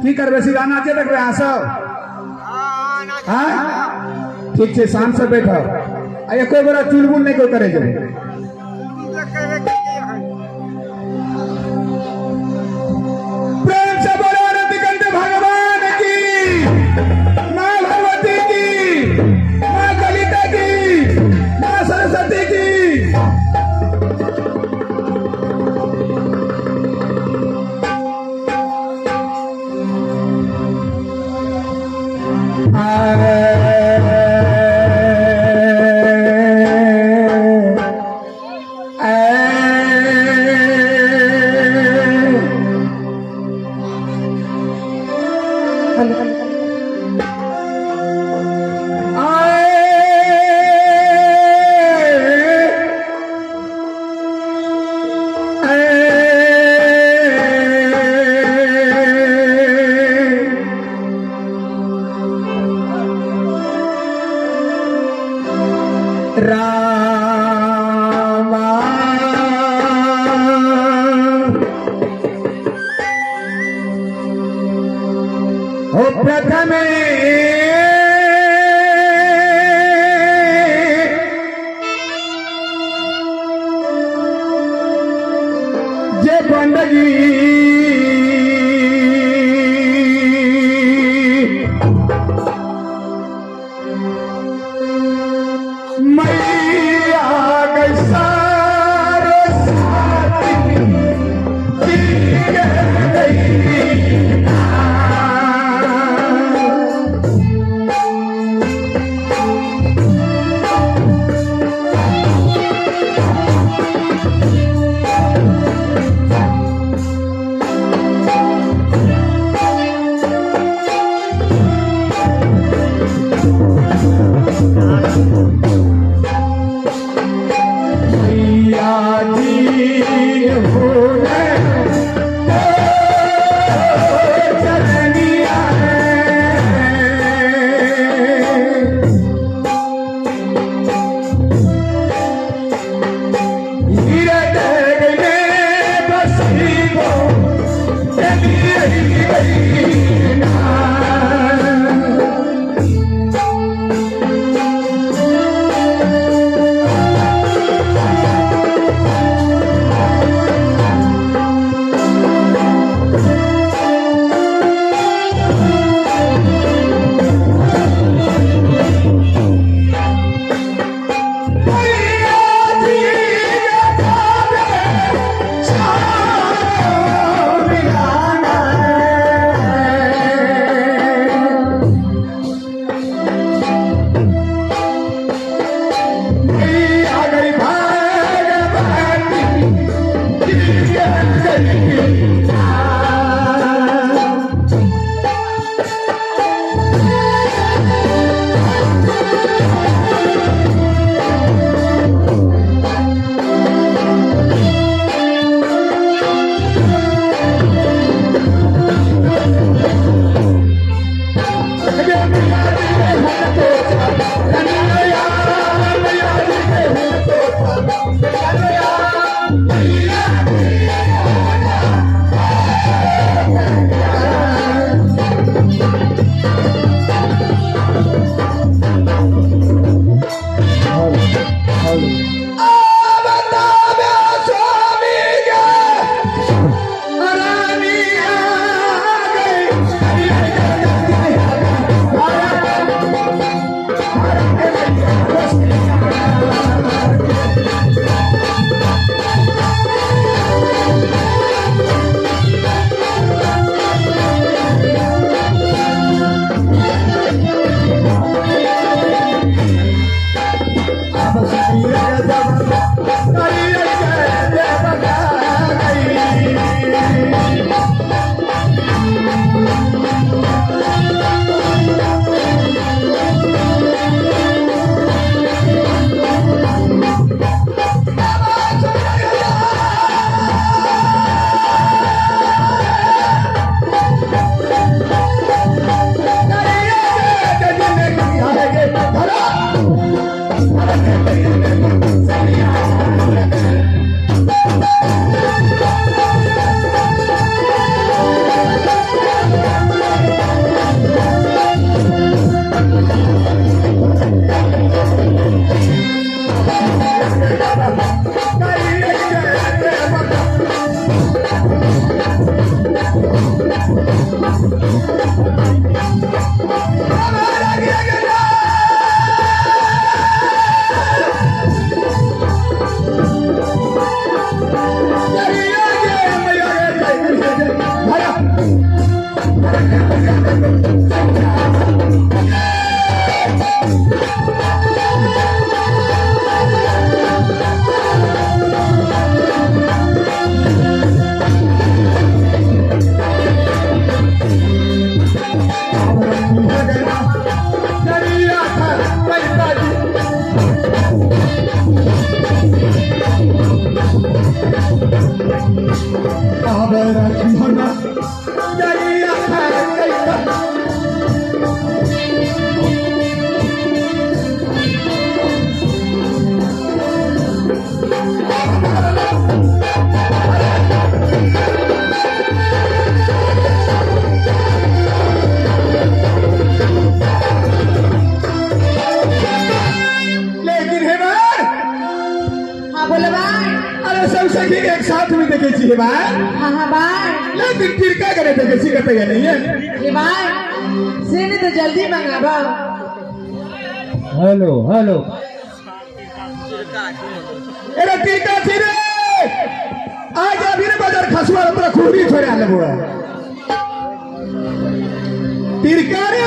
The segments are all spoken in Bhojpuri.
की करबे सीधा नाचे देखबे अहाँ सब हाँ ठीक है शान से बैठो आ एको बेरा चुलबुल नहीं कोई करे जेबे प्रेम से बोलो रतिकंठ भगवान की माँ भगवती की माँ कलिता की माँ सरस्वती की रामा ओ प्रथमे जे बंदगी मैया कैसा एक साथ में देखे छी भाई। हाँ भाई, लेकिन फिर क्या करे थे किसी का तैयार नहीं है ये भाई सीने तो जल्दी मंगाबा। हेलो हेलो अरे टीका थी रे आज अभी ने बाजार खसुआ अपना खूरी छोड़े आले बुआ टीका रे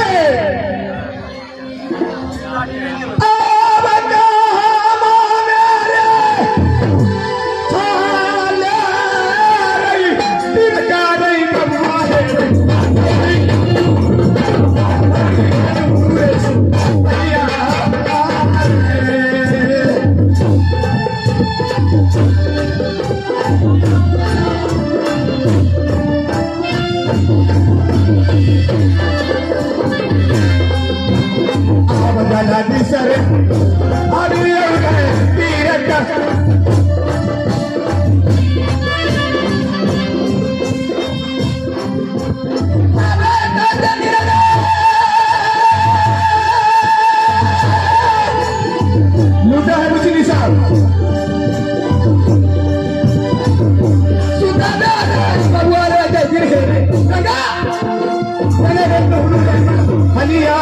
सर अभी लूटा है मुझे साहब हलिया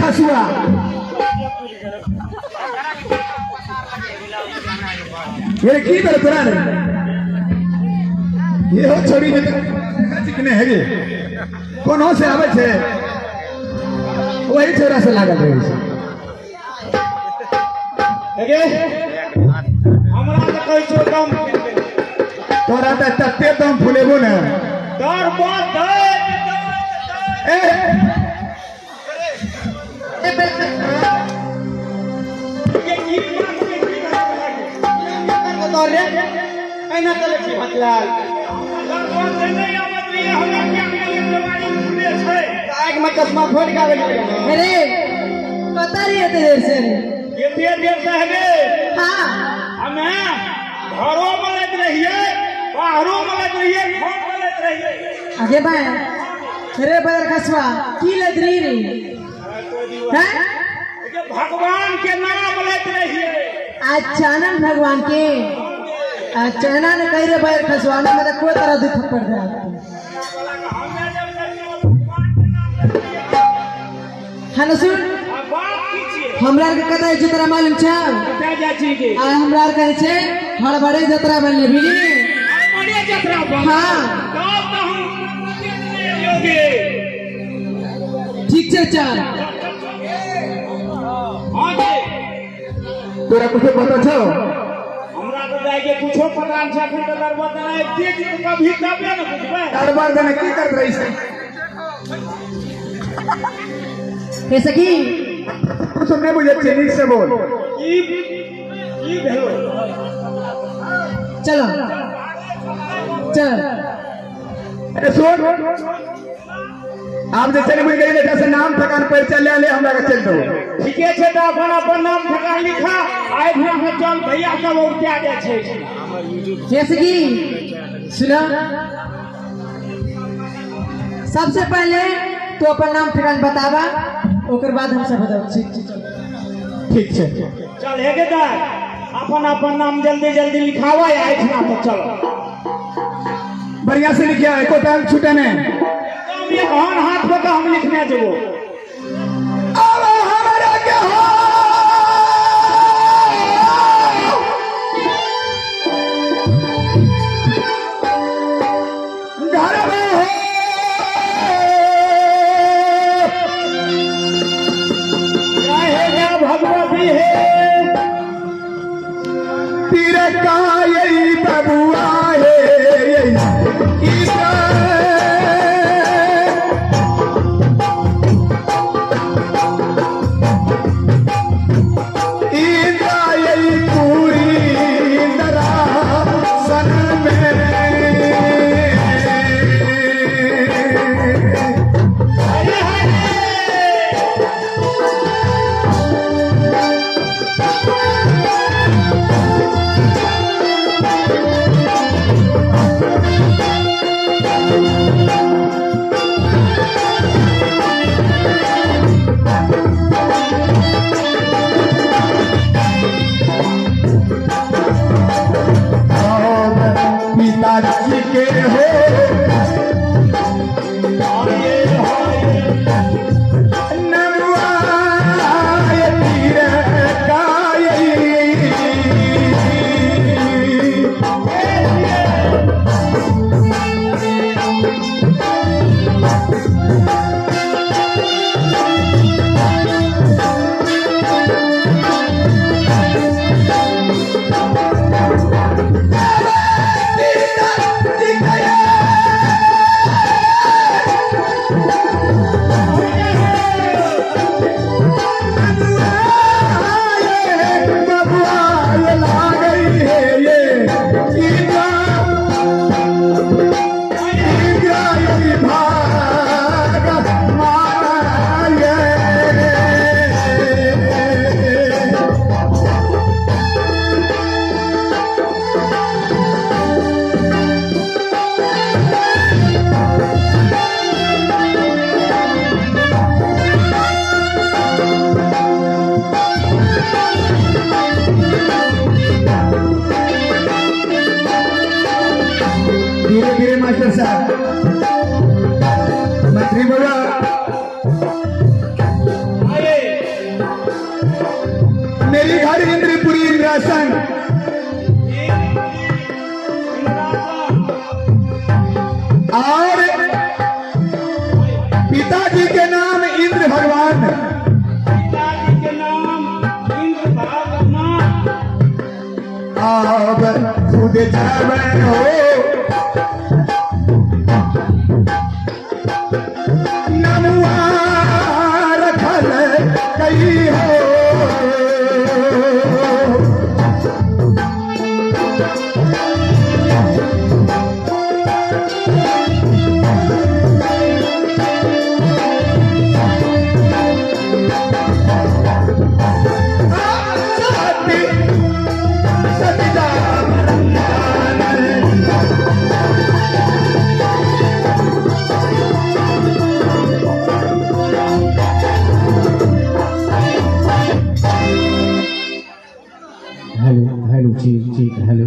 खसुआ ये की बेर तोरा रे ये हो छोड़ी ने चिकने है गे कोनो से आवे छे वही छोरा से लागल रहे छै हेगे हमरा त कहै छौ दम तोरा त तत्ते दम फुलेबो न डर बात ए ऐना चले छी भटलाल आग में चश्मा फोड़ के आवे अरे पता नहीं है तेरे से ये देर से है हाँ बाहरों मलत रहिए घर मलत रहिए आगे बाय रे बैर खसवा की लदरी रे हैं कि भगवान के नाम लेत रहिए अचानक भगवान के अचानक ने कह रे बैर खसवा ने मतलब कोई तरह दुख पड़ रहा है सुन बात कीजिए हमरा के कतै जतरा मालूम छ क्या जा चीज आ हमरा कहे छे हड़बड़े जतरा बनले बिली बड़े जतरा बन हां तब तो हम योगे ठीक छे चल हां जी तोरा कुछ पता छो हमरा तो जाय के कुछो पता न छै तो दरबार नहीं देख कभी तबे न बुझबे दरबार देने की कर रही है कैसे की तू तो नहीं बुझे ठीक से बोल की भेलो चलो चल अरे सुन आप जैसे बुझ गए बेटा से नाम ठकान पर चल ले हमरा के चल दो ठीके छै त अपन अपन नाम ठकान लिखा आइ भरा में चल भैया सब उठा दे छै कैसे की सुनो सबसे पहले तो अपन नाम ठिकान बतावा ओकर बाद हम सब बताओ ठीक है चल हेगे दार अपन अपन नाम जल्दी जल्दी लिखावा आइ भरा तो चल बढ़िया से लिखिया एको टाइम छूटे नहीं एकदम ये हन हाथ पे तो हम लिखने जबो अब हमरा के हो घर में हो क्या भगवती है तेरे का यही बबुआ है पिताजी के हो नमुआ तीर धीरे धीरे मास्टर साहब मंत्री बोला मेरी घर इंद्रपुरी इंद्रासन और पिताजी के नाम इंद्र भगवान पिताजी के नाम इंद्र भगवान अब खुद जावन हो नमुआ रखल कई हो सती सती हेलो